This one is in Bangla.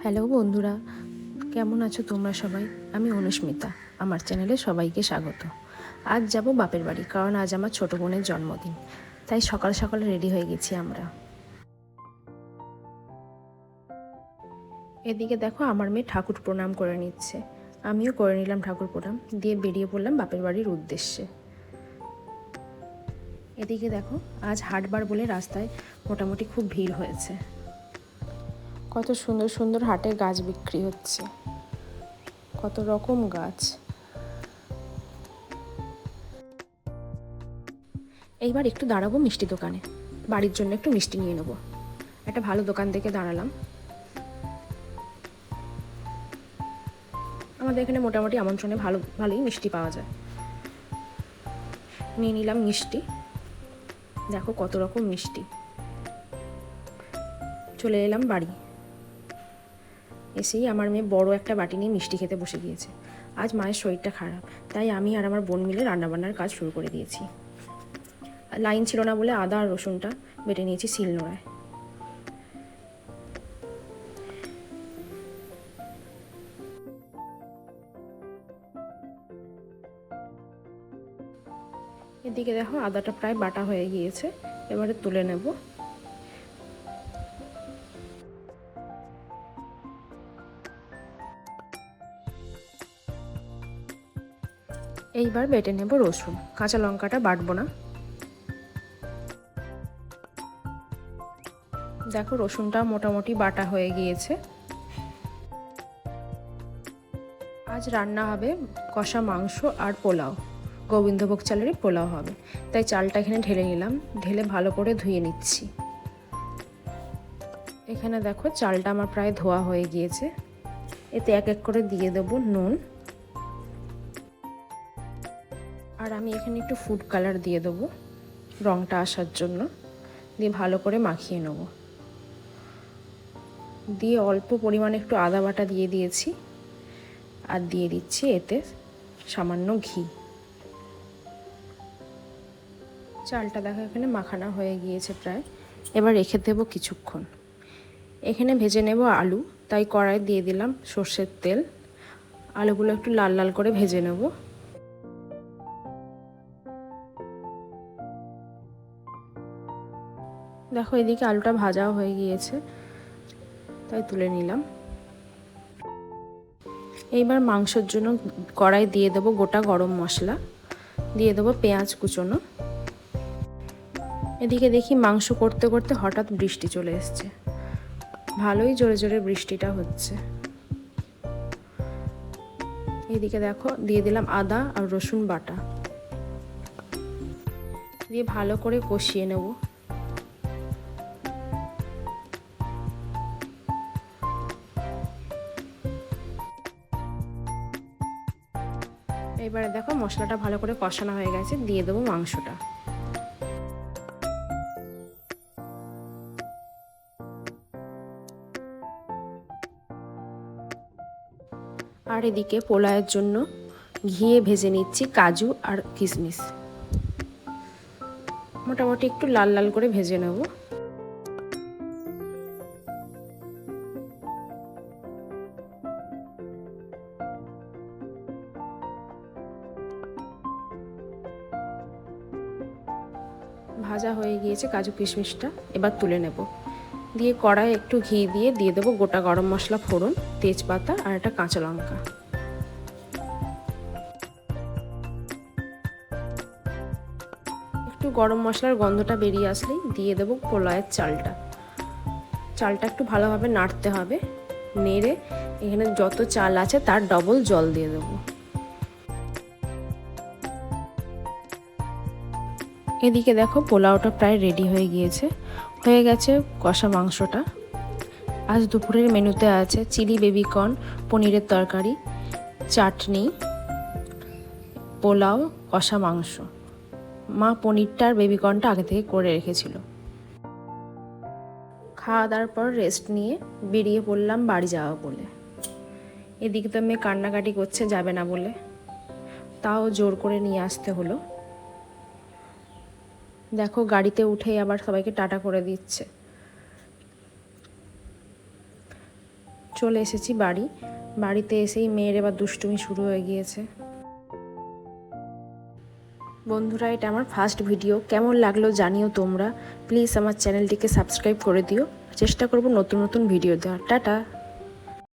হ্যালো বন্ধুরা, কেমন আছো তোমরা সবাই? আমি অনুস্মিতা, আমার চ্যানেলে সবাইকে স্বাগত। আজ যাব বাপের বাড়ি, কারণ আজ আমার ছোটো বোনের জন্মদিন, তাই সকাল সকাল রেডি হয়ে গেছি আমরা। এদিকে দেখো আমার মেয়ে ঠাকুর প্রণাম করে নিচ্ছে, আমিও করে নিলাম ঠাকুর প্রণাম, দিয়ে বেরিয়ে পড়লাম বাপের বাড়ির উদ্দেশ্যে। এদিকে দেখো আজ হাটবার বলে রাস্তায় মোটামুটি খুব ভিড় হয়েছে। কত সুন্দর সুন্দর হাটে গাছ বিক্রি হচ্ছে, কত রকম গাছ। এইবার একটু দাঁড়াবো মিষ্টি দোকানে, বাড়ির জন্য একটু মিষ্টি নিয়ে নেবো। একটা ভালো দোকান থেকে দাঁড়ালাম। আমাদের এখানে মোটামুটি আমন্ত্রণে ভালোই মিষ্টি পাওয়া যায়। নিয়ে নিলাম মিষ্টি, দেখো কত রকম মিষ্টি। চলে এলাম বাড়ি, এসেই আমার মেয়ে বড় একটা বাটি নিয়ে মিষ্টি খেতে বসে গিয়েছে। আজ মায়ের শরীরটা খারাপ, তাই আমি আর আমার বোন মিলে রান্নাবান্নার কাজ শুরু করে দিয়েছি। লাইন ছিল না বলে আদা আর রসুনটা বেটে নিয়েছি শিলনোড়ায়। এদিকে দেখো আদাটা প্রায় বাটা হয়ে গিয়েছে, এবারে তুলে নেব। এইবার বেটে নেব রসুন, কাঁচা লঙ্কাটা বাটবো না। দেখো রসুনটা মোটামুটি বাটা হয়ে গিয়েছে। আজ রান্না হবে কষা মাংস আর পোলাও, গোবিন্দভোগ চালেরই পোলাও হবে, তাই চালটা এখানে ঢেলে নিলাম, ঢেলে ভালো করে ধুয়ে নিচ্ছি। এখানে দেখো চালটা আমার প্রায় ধোয়া হয়ে গিয়েছে, এতে এক এক করে দিয়ে দেবো নুন, আর আমি এখানে একটু ফুড কালার দিয়ে দেবো রঙটা আসার জন্য, দিয়ে ভালো করে মাখিয়ে নেব। দিয়ে অল্প পরিমাণে একটু আদা বাটা দিয়ে দিয়েছি, আর দিয়ে দিচ্ছি এতে সামান্য ঘি। চালটা দেখো এখানে মাখানো হয়ে গিয়েছে প্রায়, এবার রেখে দেবো কিছুক্ষণ। এখানে ভেজে নেব আলু, তাই কড়াই দিয়ে দিলাম সর্ষের তেল, আলুগুলো একটু লাল লাল করে ভেজে নেব। দেখো এদিকে আলুটা ভাজাও হয়ে গিয়েছে, তাই তুলে নিলাম। এইবার মাংসের জন্য কড়াই দিয়ে দেবো গোটা গরম মশলা, দিয়ে দেবো পেঁয়াজ কুচোনো। এদিকে দেখি মাংস করতে করতে হঠাৎ বৃষ্টি চলে এসছে, ভালোই জোরে জোরে বৃষ্টিটা হচ্ছে। এদিকে দেখো দিয়ে দিলাম আদা আর রসুন বাটা, দিয়ে ভালো করে কষিয়ে নেব। এবারে দেখো মশলাটা ভালো করে কষানো হয়ে গেছে, দিয়ে দেবো মাংসটা। আর এদিকে পোলাওয়ের জন্য ঘিয়ে ভেজে নিচ্ছি কাজু আর কিশমিশ, মোটামুটি একটু লাল লাল করে ভেজে নেব। ভাজা হয়ে গিয়েছে কাজু কিশমিশটা, এবার তুলে নেব। দিয়ে কড়াইয়ে একটু ঘি দিয়ে দেবো গোটা গরম মশলা ফোড়ন, তেজপাতা আর একটা কাঁচা লঙ্কা। একটু গরম মশলার গন্ধটা বেরিয়ে আসলেই দিয়ে দেবো পোলাওয়ের চালটা। চালটা একটু ভালোভাবে নাড়তে হবে, নেড়ে এখানে যত চাল আছে তার ডবল জল দিয়ে দেবো। এদিকে দেখো পোলাওটা প্রায় রেডি হয়ে গিয়েছে, হয়ে গেছে কষা মাংসটা। আজ দুপুরের মেনুতে আছে চিলি বেবিকর্ন, পনিরের তরকারি, চাটনি, পোলাও, কষা মাংস। মা পনিরটা আর বেবিকর্নটা আগে থেকে করে রেখেছিল। খাওয়া দাওয়ার পর রেস্ট নিয়ে বেরিয়ে পড়লাম বাড়ি যাওয়া বলে। এদিকে তো মেয়ে কান্নাকাটি করছে যাবে না বলে, তাও জোর করে নিয়ে আসতে হলো। দেখো গাড়িতে উঠেই আবার সবাইকে টাটা করে দিচ্ছে। চলে এসেছি বাড়িতে এসেই মেয়ের এবার দুষ্টুমি শুরু হয়ে গিয়েছে। বন্ধুরা, এটা আমার ফার্স্ট ভিডিও, কেমন লাগলো জানিও তোমরা। প্লিজ আমার চ্যানেলটিকে সাবস্ক্রাইব করে দিও। চেষ্টা করব নতুন নতুন ভিডিও দেওয়ার। টাটা।